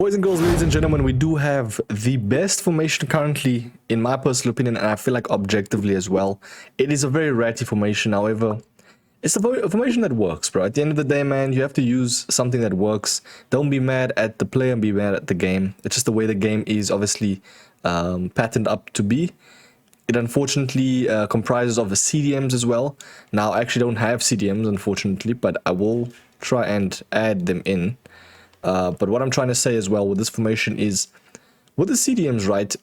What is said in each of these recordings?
Boys and girls, ladies and gentlemen, we do have the best formation currently, in my personal opinion, and I feel like objectively as well. It is a very ratty formation, however, it's a formation that works, bro. At the end of the day, man, you have to use something that works. Don't be mad at the player and be mad at the game. It's just the way the game is obviously patterned up to be. It unfortunately comprises of the CDMs as well. Now, I actually don't have CDMs, unfortunately, but I will try and add them in. But what I'm trying to say as well with this formation is, with the CDMs, right,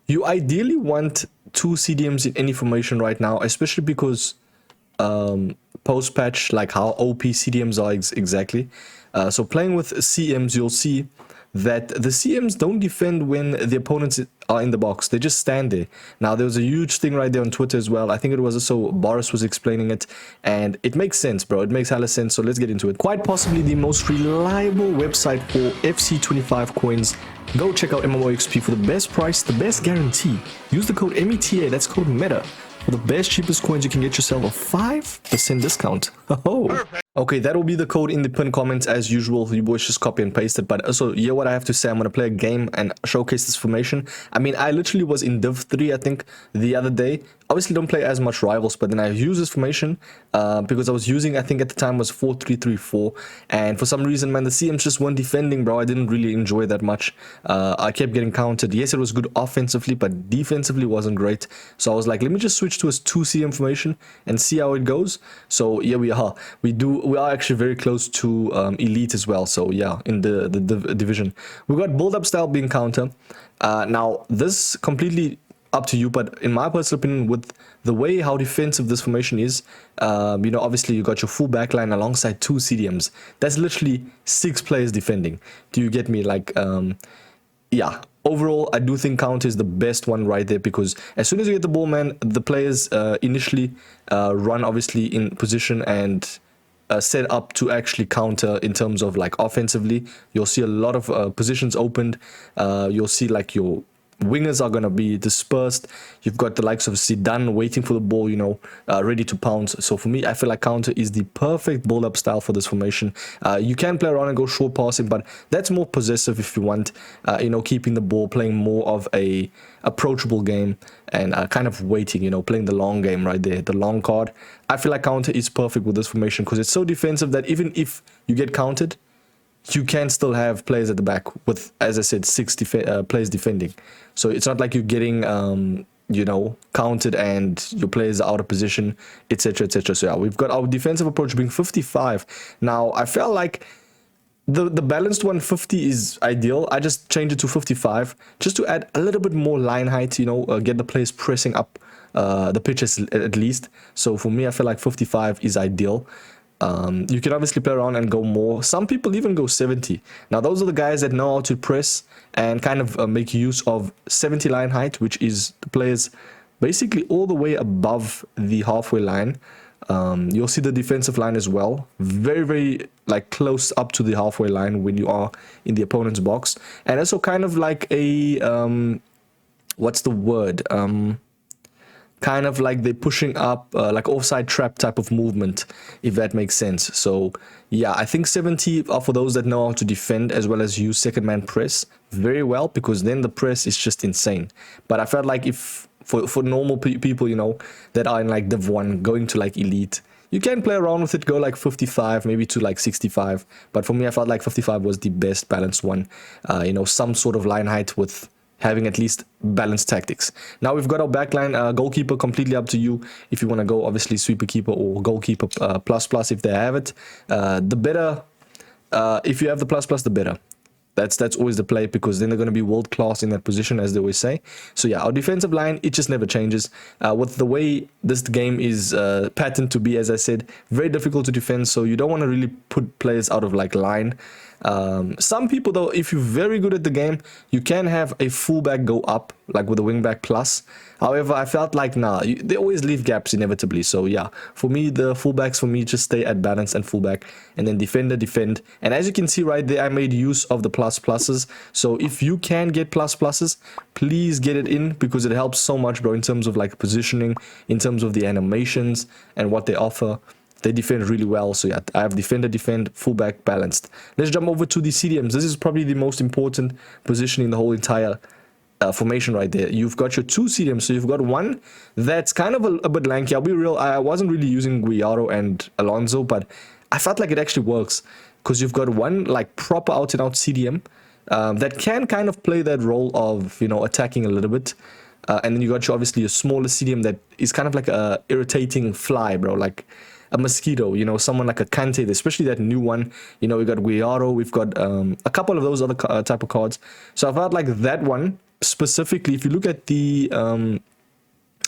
you ideally want 2 CDMs in any formation right now, especially because post-patch, like how OP CDMs are exactly. So playing with CMs, you'll see that the CMs don't defend when the opponents are in the box. They just stand there. Now, there was a huge thing right there on Twitter as well. I think it was also Boris was explaining it, and it makes sense, bro. It makes hella sense, so let's get into it. Quite possibly the most reliable website for FC25 coins. Go check out MMOXP for the best price, the best guarantee. Use the code META, that's code META, for the best, cheapest coins. You can get yourself a 5% discount. Oh. Okay, that will be the code in the pinned comments as usual. You boys just copy and paste it. But also, yeah, what I have to say, I'm going to play a game and showcase this formation. I mean, I literally was in Div 3, I think, the other day. Obviously, don't play as much Rivals, but then I use this formation because I was using, I think at the time was 4-3-3-4. And for some reason, man, the CMs just weren't defending, bro. I didn't really enjoy that much. I kept getting countered. Yes, it was good offensively, but defensively wasn't great. So I was like, let me just switch to a 2 CM formation and see how it goes. So here we are. We are actually very close to elite as well. So yeah, in the division, we got build up style being counter. Now this completely up to you, but in my personal opinion, with the way how defensive this formation is, you know, obviously you got your full backline alongside 2 CDMs. That's literally 6 players defending. Do you get me? Like, yeah. Overall, I do think counter is the best one right there, because as soon as you get the ball, man, the players initially run obviously in position and set up to actually counter in terms of like offensively. You'll see a lot of positions opened. You'll see like your wingers are going to be dispersed. You've got the likes of Zidane waiting for the ball, you know, ready to pounce. So for me, I feel like counter is the perfect build-up style for this formation. You can play around and go short passing, but that's more possessive if you want, you know, keeping the ball, playing more of a approachable game and kind of waiting, you know, playing the long game right there, the long card. I feel like counter is perfect with this formation because it's so defensive that even if you get countered, you can still have players at the back with, as I said, 6 players defending. So it's not like you're getting, you know, counted and your players are out of position, etc., etc. So yeah, we've got our defensive approach being 55. Now, I felt like the balanced 150 is ideal. I just changed it to 55 just to add a little bit more line height, you know, get the players pressing up the pitches at least. So for me, I feel like 55 is ideal. You can obviously play around and go more. Some people even go 70. Now, those are the guys that know how to press and kind of make use of 70 line height, which is the players basically all the way above the halfway line. You'll see the defensive line as well. Very, very like close up to the halfway line when you are in the opponent's box. And also kind of like a, what's the word? Kind of like they're pushing up, like offside trap type of movement, if that makes sense. So yeah, I think 70 are for those that know how to defend as well as use second man press very well, because then the press is just insane. But I felt like if for normal people, you know, that are in like Div 1 going to like elite, you can play around with it, go like 55, maybe to like 65. But for me, I felt like 55 was the best balanced one. You know, some sort of line height with having at least balanced tactics. Now we've got our backline, goalkeeper, completely up to you. If you want to go, obviously, sweeper keeper or goalkeeper plus if they have it. The better, if you have the plus, the better. That's always the play, because then they're going to be world class in that position, as they always say. So yeah, our defensive line, it just never changes. With the way this game is patterned to be, as I said, very difficult to defend. So you don't want to really put players out of like line. Some people though, if you're very good at the game, you can have a fullback go up, like with a wingback plus. However, I felt like, nah, they always leave gaps inevitably. So yeah, for me, the fullbacks for me just stay at balance and fullback, and then defender, defend. And as you can see right there, I made use of the pluses. So if you can get pluses, please get it in, because it helps so much, bro, in terms of like positioning, in terms of the animations and what they offer. they defend really well. So yeah, I have defender, defend, fullback, balanced. Let's jump over to the CDMs. This is probably the most important position in the whole entire formation right there. You've got your two CDMs. So you've got one that's kind of a bit lanky. I'll be real, I wasn't really using Guiaro and Alonso, but I felt like it actually works because you've got one like proper out and out CDM that can kind of play that role of, you know, attacking a little bit. And then you got your, obviously, a smaller CDM that is kind of like a irritating fly, bro, like a mosquito, you know, someone like a Kante, especially that new one. You know, we got Guiaro, we've got a couple of those other type of cards. So I felt like that one specifically, if you look at the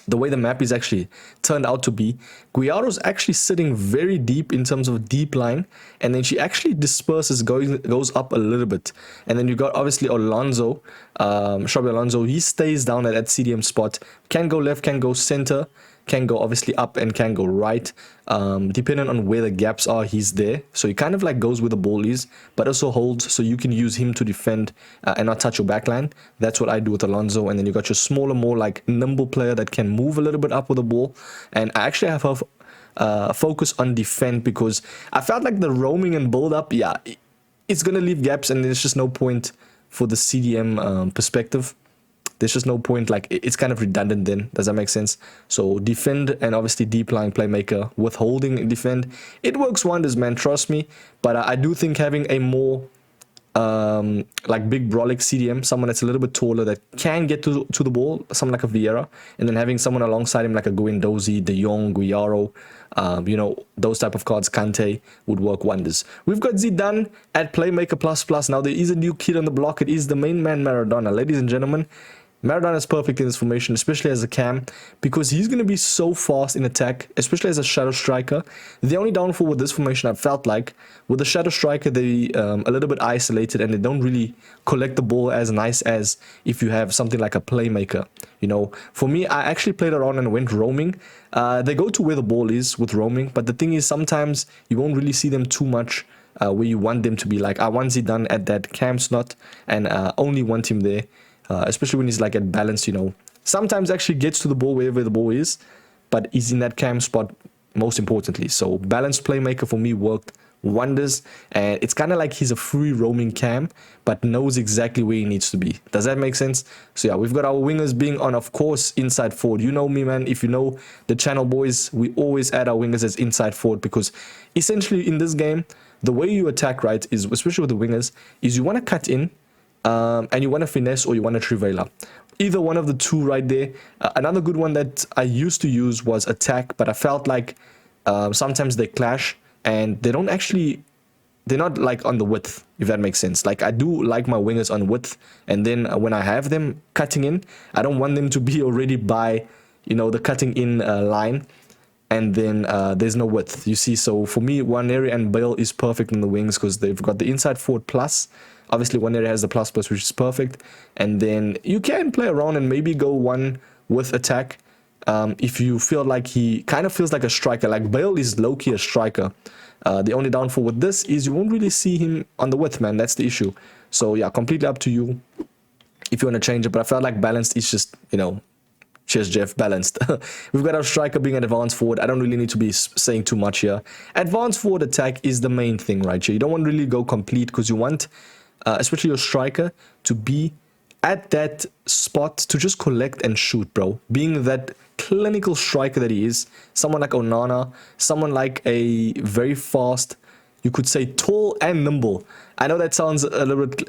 way the map is actually turned out to be, Guiaro's actually sitting very deep in terms of deep line, and then she actually disperses, goes up a little bit. And then you got obviously Alonso, Xabi Alonso, he stays down at that CDM spot, can go left, can go center, can go obviously up, and can go right, depending on where the gaps are. He's there, so he kind of like goes where the ball is, but also holds, so you can use him to defend and not touch your backline. That's what I do with Alonso. And then you got your smaller, more like nimble player that can move a little bit up with the ball. And I actually have her focus on defend because I felt like the roaming and build up, yeah, it's gonna leave gaps, and there's just no point for the CDM perspective. There's just no point, like it's kind of redundant then. Does that make sense? So defend and obviously deep line playmaker with holding and defend, it works wonders, man, trust me. But I do think having a more like big brolic CDM, someone that's a little bit taller that can get to the ball, someone like a Vieira, and then having someone alongside him like a Guendouzi, De Jong, Guiaro, you know, those type of cards, Kante, would work wonders. We've got Zidane at playmaker plus. Now there is a new kid on the block. It is the main man, Maradona. Ladies and gentlemen, Maradona is perfect in this formation, especially as a cam, because he's going to be so fast in attack, especially as a shadow striker. The only downfall with this formation, I felt like, with the shadow striker, they a little bit isolated, and they don't really collect the ball as nice as if you have something like a playmaker. You know, for me, I actually played around and went roaming. They go to where the ball is with roaming, but the thing is, sometimes you won't really see them too much where you want them to be. Like, I want Zidane at that cam slot, and only want him there. Especially when he's like at balance, you know, sometimes actually gets to the ball wherever the ball is, but he's in that cam spot most importantly. So balanced playmaker for me worked wonders, and it's kind of like he's a free roaming cam, but knows exactly where he needs to be. Does that make sense? So yeah, we've got our wingers being on, of course, inside forward. You know me, man. If you know the channel, boys, we always add our wingers as inside forward, because essentially in this game, the way you attack, right, is, especially with the wingers, is you want to cut in, and you want to finesse or you want to trivela. Either one of the two right there. Another good one that I used to use was attack, but I felt like sometimes they clash and they don't actually, they're not like on the width, if that makes sense. Like, I do like my wingers on width, and then when I have them cutting in, I don't want them to be already by, you know, the cutting in line, and then there's no width, you see. So for me, Waneri and Bale is perfect in the wings because they've got the inside forward plus. Obviously, one area has the plus, which is perfect. And then you can play around and maybe go one with attack if you feel like he kind of feels like a striker. Like, Bale is low-key a striker. The only downfall with this is you won't really see him on the width, man. That's the issue. So, yeah, completely up to you if you want to change it. But I felt like balanced is just, you know, cheers, Jeff, balanced. We've got our striker being an advanced forward. I don't really need to be saying too much here. Advanced forward attack is the main thing right here. You don't want to really go complete because you want... especially your striker to be at that spot to just collect and shoot, bro. Being that clinical striker that he is, someone like Onana, someone like a very fast, you could say tall and nimble. I know that sounds a little bit,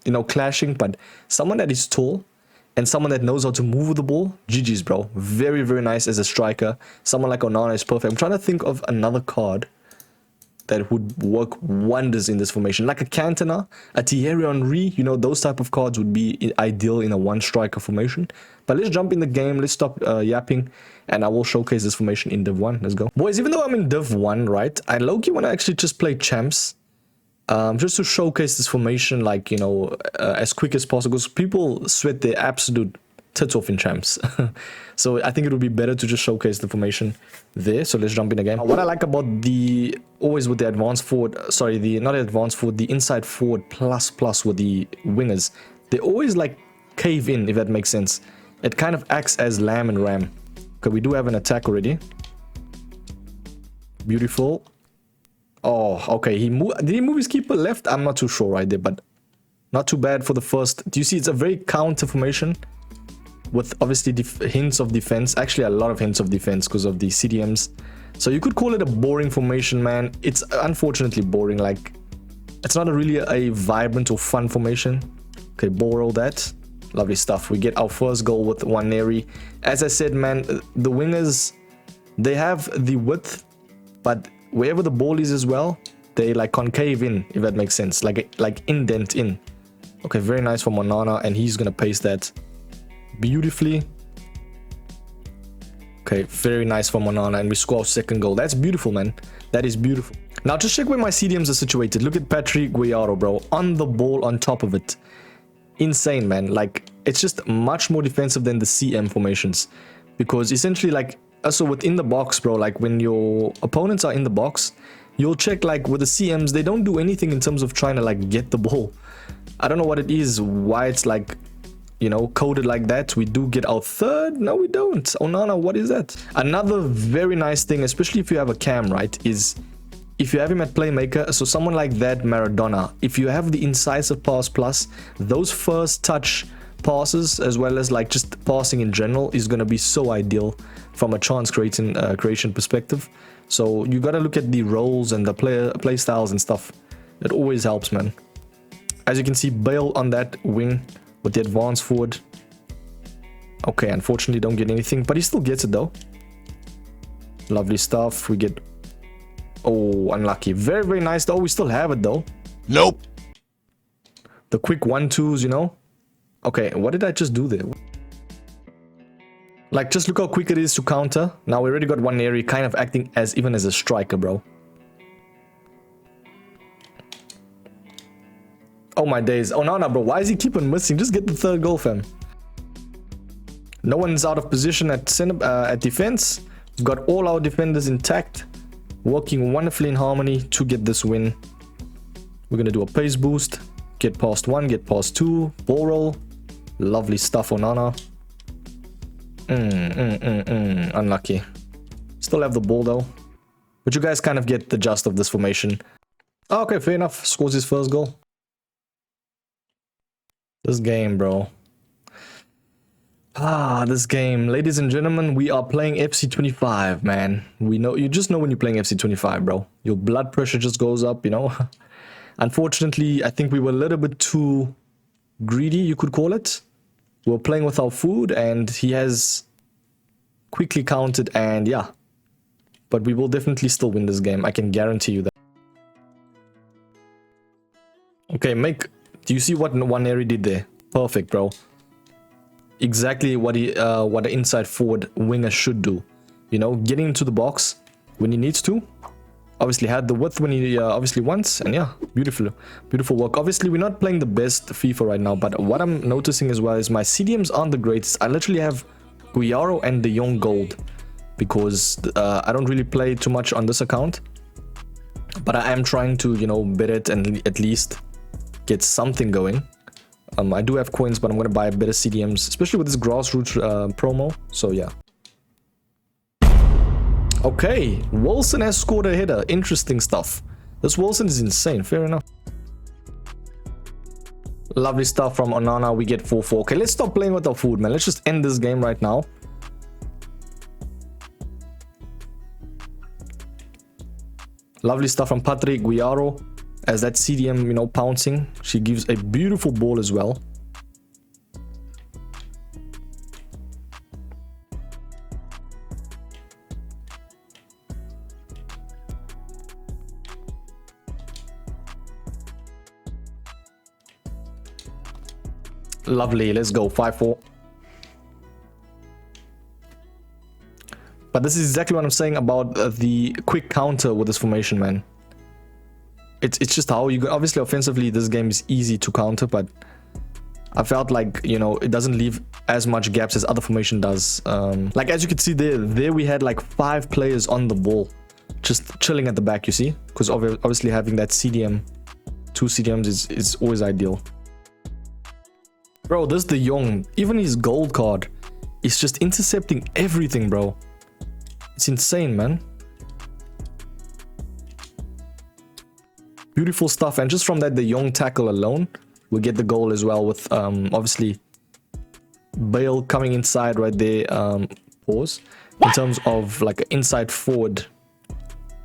you know, clashing, but someone that is tall and someone that knows how to move with the ball, GG's, bro. Very, very nice as a striker. Someone like Onana is perfect. I'm trying to think of another card that would work wonders in this formation, like a Cantona, a Thierry Henry. You know, those type of cards would be ideal in a one striker formation. But let's jump in the game, let's stop yapping, and I will showcase this formation in Div 1. Let's go, boys. Even though I'm in Div 1, right, I low-key want to actually just play champs, just to showcase this formation, like, you know, as quick as possible, because people sweat their absolute tits off in champs. So I think it would be better to just showcase the formation there. So let's jump in again. What I like about the, always with the advanced forward, sorry, the not advanced forward, the inside forward plus with the wingers, they always like cave in, if that makes sense. It kind of acts as lamb and ram. Okay, we do have an attack already. Beautiful. Oh, okay. Did he move his keeper left? I'm not too sure right there, but not too bad for the first. Do you see? It's a very counter formation with obviously hints of defense. Actually, a lot of hints of defense because of the CDMs. So you could call it a boring formation, man. It's unfortunately boring. Like, it's not really a vibrant or fun formation. Okay, ball roll that. Lovely stuff. We get our first goal with Waneri. As I said, man, the wingers, they have the width, but wherever the ball is as well, they like concave in, if that makes sense. Like indent in. Okay, very nice from Onana, and he's gonna paste that beautifully. Okay, very nice from Onana, and we score our second goal. That's beautiful, man. That is beautiful. Now, just check where my CDMs are situated. Look at Patrick Guiaro, bro. On the ball, on top of it. Insane, man. Like, it's just much more defensive than the CM formations. Because essentially, like, also within the box, bro, like when your opponents are in the box, you'll check, like, with the CMs, they don't do anything in terms of trying to, like, get the ball. I don't know what it is, why it's, like, you know, coded like that. We do get our third. No, we don't. Onana, what is that? Another very nice thing, especially if you have a cam, right, is if you have him at playmaker, so someone like that, Maradona, if you have the incisive pass plus, those first touch passes, as well as like just passing in general, is going to be so ideal from a chance creation perspective. So you got to look at the roles and the play styles and stuff. It always helps, man. As you can see, Bale on that wing with the advance forward. Okay, unfortunately don't get anything, but he still gets it though. Lovely stuff. We get... Oh, unlucky. Very, very nice though. We still have it though. Nope. The quick 1-2s, you know? Okay, what did I just do there? Like, just look how quick it is to counter. Now we already got Waneri kind of acting as even as a striker, bro. Oh my days. Oh no, bro. Why is he keep on missing? Just get the third goal, fam. No one's out of position at defense. We've got all our defenders intact, working wonderfully in harmony to get this win. We're gonna do a pace boost, get past 1, get past 2, ball roll. Lovely stuff, Onana. Unlucky. Still have the ball though. But you guys kind of get the gist of this formation. Okay, fair enough. Scores his first goal. This game, bro. This game. Ladies and gentlemen, we are playing FC25, man. We know, you just know when you're playing FC25, bro. Your blood pressure just goes up, you know. Unfortunately, I think we were a little bit too greedy, you could call it. We were playing with our food, and he has quickly counted, and yeah. But we will definitely still win this game. I can guarantee you that. Okay, do you see what Waneri did there? Perfect, bro. Exactly what an inside forward winger should do. You know, getting into the box when he needs to. Obviously had the width when he obviously wants, and yeah, beautiful work. Obviously we're not playing the best FIFA right now, but what I'm noticing as well is my CDMs aren't the greatest. I literally have Guiaro and De Jong gold because I don't really play too much on this account, but I am trying to, you know, bet it and at least get something going. I do have coins, but I'm going to buy better CDMs, especially with this grassroots promo. So yeah. Okay, Wilson has scored a header. Interesting stuff. This Wilson is insane. Fair enough. Lovely stuff from Onana. We get 4-4. Okay, let's stop playing with our food, man. Let's just end this game right now. Lovely stuff from Patrick Guiaro. As that CDM, you know, pouncing. She gives a beautiful ball as well. Lovely. Let's go. 5-4. But this is exactly what I'm saying about the quick counter with this formation, man. It's just how you go. Obviously, offensively, this game is easy to counter, but I felt like, you know, it doesn't leave as much gaps as other formation does. Like, as you can see there we had like 5 players on the ball, just chilling at the back, you see? Because obviously having that CDM, 2 CDMs is always ideal. Bro, this De Jong, even his gold card is just intercepting everything, bro. It's insane, man. Beautiful stuff. And just from that, the young tackle alone, we get the goal as well with obviously Bale coming inside right there. Pause. In terms of like an inside forward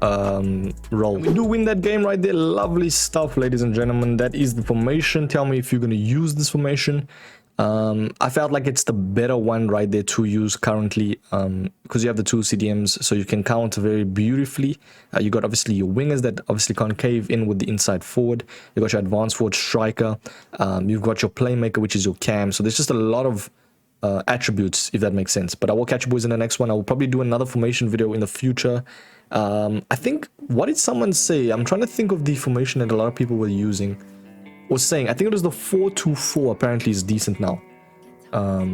role. We do win that game right there. Lovely stuff, ladies and gentlemen. That is the formation. Tell me if you're going to use this formation. I felt like it's the better one right there to use currently, because you have the two CDMs, so you can counter very beautifully. You got obviously your wingers that obviously can't cave in with the inside forward. You got your advanced forward striker. You've got your playmaker, which is your cam. So there's just a lot of attributes, if that makes sense. But I will catch you boys in the next one. I will probably do another formation video in the future. I think, what did someone say? I'm trying to think of the formation that a lot of people were using. Was saying, I think it was the 4-2-4 apparently is decent now.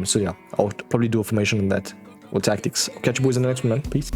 So yeah, I'll probably do a formation on that, or tactics. I'll catch you boys in the next one, man. Peace.